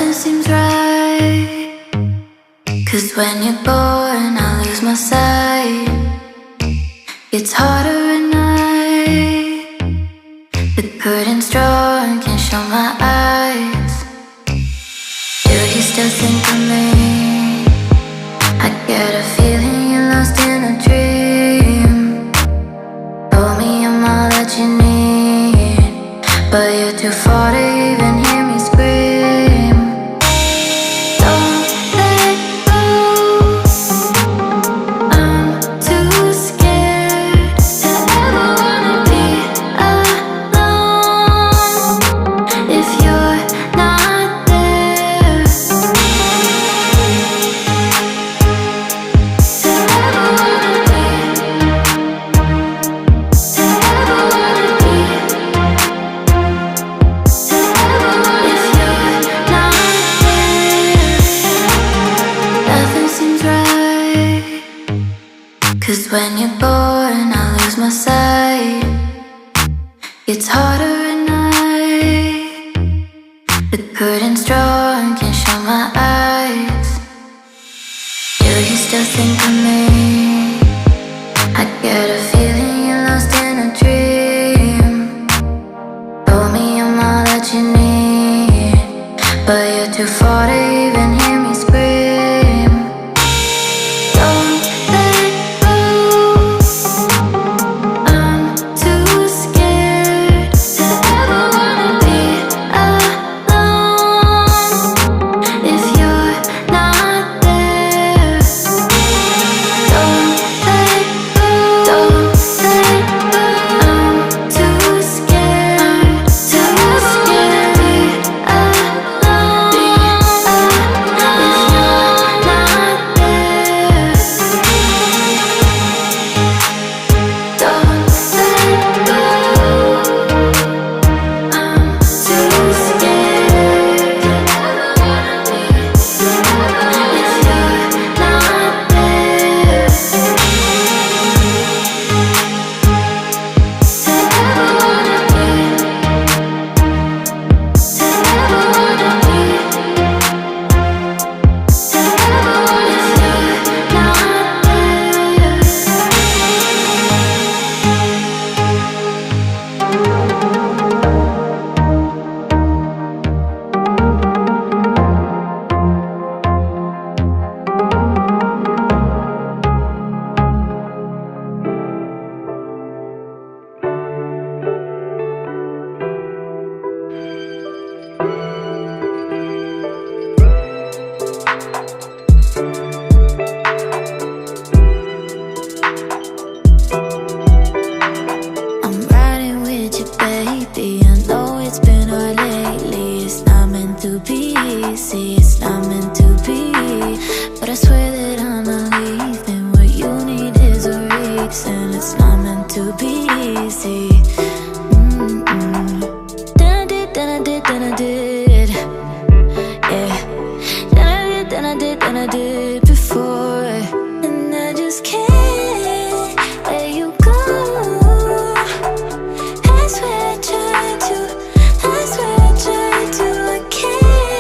Nothing seems right, 'cause when you're born I lose my sight. It's harder at night. The curtain's drawn, can't show my eyes. Do you still think of me? I get a feeling you're lost in a dream. Told me I'm all that you need, but you're too far to even hear me scream. Don't let go, I'm too scared to ever wanna be alone. If you're not there, to ever wanna be, to ever wanna be, to ever wanna. If you're not there, nothing seems right. 'Cause when you're born I lose my sight. It's harder at night. The curtain's drawn, can't show my eyes. Do you still think of me? I get a feeling you're lost in a dream. Told me I'm all that you need, but you're too far to even hear me scream. Don't let go, I'm too scared to ever wanna be alone. If you're not there, don't let go, don't let go. I'm too scared to ever wanna be alone. If you're not there, don't let go. I'm too scared to ever wanna be. If you're not there, to ever wanna be, to ever wanna be, to ever wanna. If you're not I'm riding with you, baby. I know it's been hard lately. It's not meant to be easy. It's not meant to be. But I swear that I'm not leaving. What you need is a reason. It's not meant to be easy. Then I did, then I did, then I did. Yeah. Then I did, then I did, then I did before. And I just can't let you go. I swear I tried to, I swear I tried to, I can't.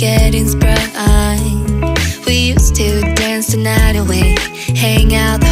getting sprung. We used to dance the night away, hang out